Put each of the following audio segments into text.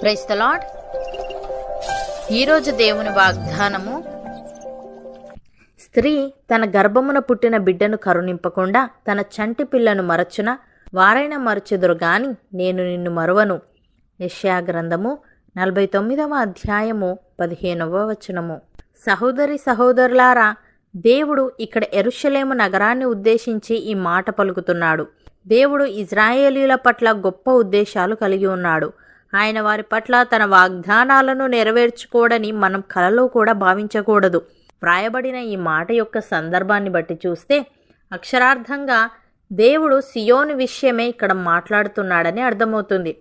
Praise the lord. ఈరోజు దేవుని వాగ్దానము, స్త్రీ తన గర్భమున పుట్టిన బిడ్డను కరుణింపకుండా తన చంటి పిల్లను మరచున, వారైనా మరచెదురు గాని నేను నిన్ను మరువను. యెషయా గ్రంథము 49వ అధ్యాయము 15వ వచనము. సహోదరి సహోదరులారా, దేవుడు ఇక్కడ యెరూషలేము నగరాన్ని ఉద్దేశించి ఈ మాట పలుకుతున్నాడు. దేవుడు ఇజ్రాయేలీల పట్ల గొప్ప ఉద్దేశాలు కలిగి ఉన్నాడు. ఆయన వారి పట్ల తన వాగ్దానాలను నెరవేర్చుకోవడని మనం కలలో కూడా భావించకూడదు. వ్రాయబడిన ఈ మాట యొక్క సందర్భాన్ని బట్టి చూస్తే అక్షరార్థంగా దేవుడు సియోను విషయమే ఇక్కడ మాట్లాడుతున్నాడని అర్థమవుతుంది.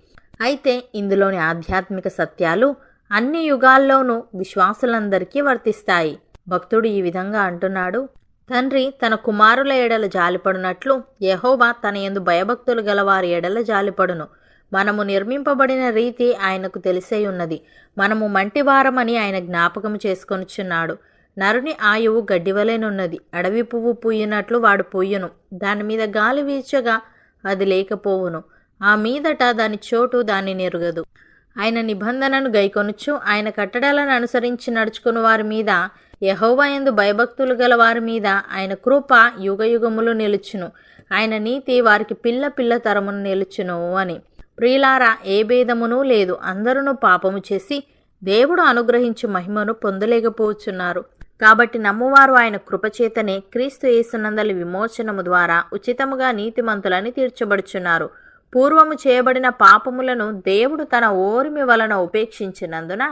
అయితే ఇందులోని ఆధ్యాత్మిక సత్యాలు అన్ని యుగాల్లోనూ విశ్వాసులందరికీ వర్తిస్తాయి. భక్తుడు ఈ విధంగా అంటున్నాడు: తండ్రి తన కుమారుల ఎడల జాలిపడునట్లు యెహోవా తన యందు భయభక్తులు గల వారి ఎడల జాలిపడును. మనము నిర్మింపబడిన రీతి ఆయనకు తెలిసే ఉన్నది. మనము మంటివారమని ఆయన జ్ఞాపకం చేసుకొనుచున్నాడు. నరుని ఆయువు గడ్డివలెనున్నది. అడవి పువ్వు పూయినట్లు వాడు పూయును. దాని మీద గాలి వీచగా అది లేకపోవును. ఆ మీదట దాని చోటు దాన్ని నెరుగదు. ఆయన నిబంధనను గైకొనుచు ఆయన కట్టడలను అనుసరించి నడుచుకుని వారి మీద, యెహోవా యందు భయభక్తులు గల వారి మీద ఆయన కృప యుగయుగములు నిలుచును. ఆయన నీతి వారికి పిల్ల పిల్ల తరమును నిలుచును అని. ప్రియులారా, ఏ భేదమునూ లేదు. అందరూ పాపము చేసి దేవుడు అనుగ్రహించు మహిమను పొందలేకపోతున్నారు. కాబట్టి నమ్మువారు ఆయన కృపచేతనే క్రీస్తు యేసునందలి విమోచనము ద్వారా ఉచితముగా నీతిమంతులని తీర్చబడుచున్నారు. పూర్వము చేయబడిన పాపములను దేవుడు తన ఓర్మి వలన ఉపేక్షించినందున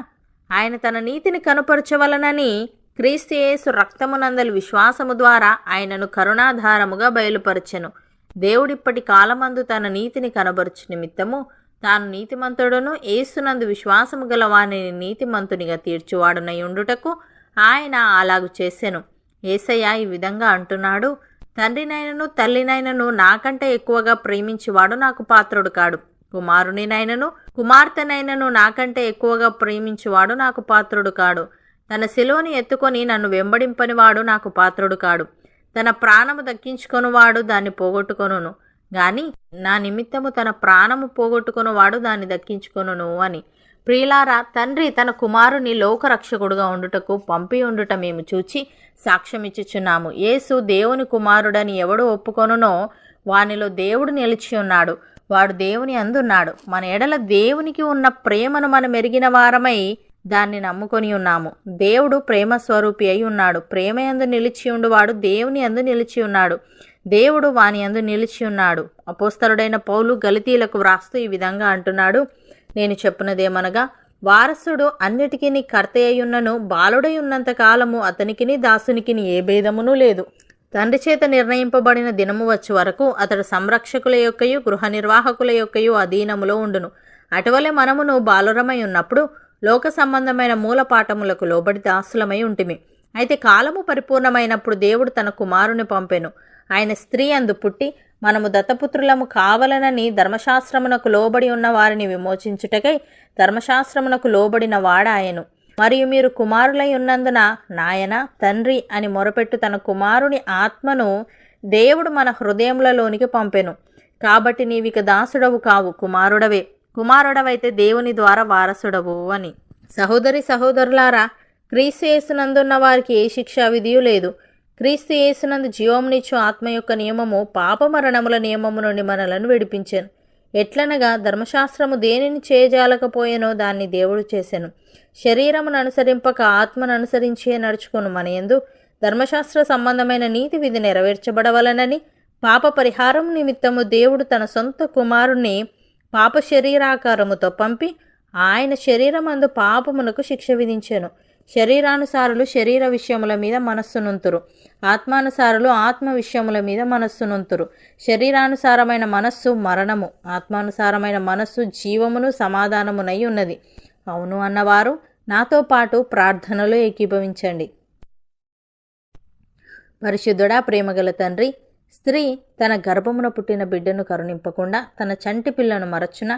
ఆయన తన నీతిని కనుపరచవలనని క్రీస్తు యేసు రక్తమునందలి విశ్వాసము ద్వారా ఆయనను కరుణాధారముగా బయలుపరచెను. దేవుడిప్పటి కాలమందు తన నీతిని కనబరుచు నిమిత్తము తాను నీతిమంతుడును యేసునందు విశ్వాసము గల వానిని నీతిమంతునిగా తీర్చువాడునై ఉండుటకు ఆయన అలాగు చేసెను. యేసయ్య ఈ విధంగా అంటున్నాడు: తండ్రినైనను తల్లినైనను నాకంటే ఎక్కువగా ప్రేమించేవాడు నాకు పాత్రుడు కాడు. కుమారునినైనను కుమార్తెనైనను నాకంటే ఎక్కువగా ప్రేమించేవాడు నాకు పాత్రుడు కాడు. తన శిలువని ఎత్తుకొని నన్ను వెంబడింపనివాడు నాకు పాత్రుడు కాడు. తన ప్రాణము దక్కించుకొనువాడు దాన్ని పోగొట్టుకొనును గాని నా నిమిత్తము తన ప్రాణము పోగొట్టుకొనువాడు దాన్ని దక్కించుకొనును అని. ప్రియులారా, తండ్రి తన కుమారుని లోకరక్షకుడుగా ఉండుటకు పంపి ఉండుట మేము చూచి సాక్ష్యమిచ్చుచున్నాము. యేసు దేవుని కుమారుడని ఎవడు ఒప్పుకొనునో వానిలో దేవుడు నిలిచి ఉన్నాడు, వాడు దేవుని అందున్నాడు. మన ఎడల దేవునికి ఉన్న ప్రేమను మనం ఎరిగిన వారమై దాన్ని నమ్ముకొని ఉన్నాము. దేవుడు ప్రేమ స్వరూపి అయి ఉన్నాడు. ప్రేమ యందు నిలిచి ఉండువాడు దేవుని యందు నిలిచి ఉన్నాడు, దేవుడు వాని యందు నిలిచి ఉన్నాడు. అపోస్తలుడైన పౌలు గలతీయులకు వ్రాస్తూ ఈ విధంగా అంటున్నాడు: నేను చెప్పునదేమనగా, వారసుడు అన్నిటికీ కర్త అయ్యున్నను బాలుడై ఉన్నంత కాలము అతనికిని దాసునికిని ఏ భేదమునూ లేదు. తండ్రి చేత నిర్ణయింపబడిన దినము వచ్చే వరకు అతడు సంరక్షకుల యొక్కయు గృహ నిర్వాహకుల యొక్కయు అధీనములో ఉండును. అటువలే మనమును బాలురమై ఉన్నప్పుడు లోక సంబంధమైన మూలపాఠములకు లోబడి దాసులమై ఉంటిమి. అయితే కాలము పరిపూర్ణమైనప్పుడు దేవుడు తన కుమారుని పంపెను. ఆయన స్త్రీ అందు పుట్టి మనము దత్తపుత్రులము కావలనని ధర్మశాస్త్రమునకు లోబడి ఉన్న వారిని విమోచించుటకై ధర్మశాస్త్రమునకు లోబడిన వాడాయను. మరియు మీరు కుమారులై ఉన్నందున నాయన తండ్రి అని మొరపెట్టు తన కుమారుని ఆత్మను దేవుడు మన హృదయములలోనికి పంపెను. కాబట్టి నీవిక దాసుడవు కావు, కుమారుడవే. కుమారుడవైతే దేవుని ద్వారా వారసుడవు అని. సహోదరి సహోదరులారా, క్రీస్తు యేసునందున్న వారికి ఏ శిక్షా విధియు లేదు. క్రీస్తు యేసునందు జీవమునిచ్చు ఆత్మ యొక్క నియమము పాపమరణముల నియమము నుండి మనలను విడిపించెను. ఎట్లనగా ధర్మశాస్త్రము దేనిని చేయజాలకపోయేనో దాన్ని దేవుడు చేసెను. శరీరమును అనుసరింపక ఆత్మను అనుసరించే నడుచుకును మనయందు ధర్మశాస్త్ర సంబంధమైన నీతి విధి నెరవేర్చబడవలనని పాప పరిహారం నిమిత్తము దేవుడు తన సొంత కుమారుణ్ణి పాప శరీరాకారముతో పంపి ఆయన శరీరమందు పాపమునకు శిక్ష విధించెను. శరీరానుసారులు శరీర విషయముల మీద మనస్సునుంతురు, ఆత్మానుసారులు ఆత్మ విషయముల మీద మనస్సునుంతురు. శరీరానుసారమైన మనస్సు మరణము, ఆత్మానుసారమైన మనస్సు జీవమును సమాధానమునై ఉన్నది. అవును అన్నవారు నాతో పాటు ప్రార్థనలో ఏకీభవించండి. పరిశుద్ధుడా, ప్రేమగల తండ్రి, స్త్రీ తన గర్భమున పుట్టిన బిడ్డను కరుణింపకుండా తన చంటి పిల్లను మరచున,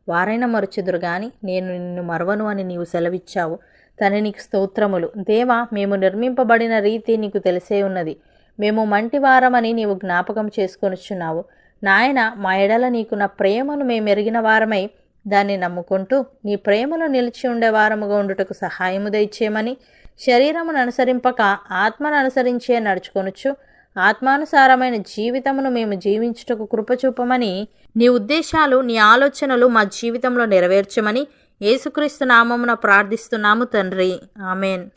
వారైనా మరచుదురు గాని నేను నిన్ను మరవను అని నీవు సెలవిచ్చావు. తండ్రి, నీకు స్తోత్రములు. దేవా, మేము నిర్మింపబడిన రీతి నీకు తెలిసే ఉన్నది. మేము మంటివారమని నీవు జ్ఞాపకం చేసుకొనుచున్నావు. నాయన, మా ఎడల నీకున్న ప్రేమను మేమెరిగిన వారమై దాన్ని నమ్ముకుంటూ నీ ప్రేమలో నిలిచి ఉండేవారముగా ఉండుటకు సహాయము దయచేయమని, శరీరమును అనుసరింపక ఆత్మను అనుసరించే నడుచుకొనుచు ఆత్మానుసారమైన జీవితమును మేము జీవించుటకు కృపచూపమని, నీ ఉద్దేశాలు నీ ఆలోచనలు మా జీవితంలో నెరవేర్చమని యేసుక్రీస్తు నామమున ప్రార్థిస్తున్నాము తండ్రి. ఆమెన్.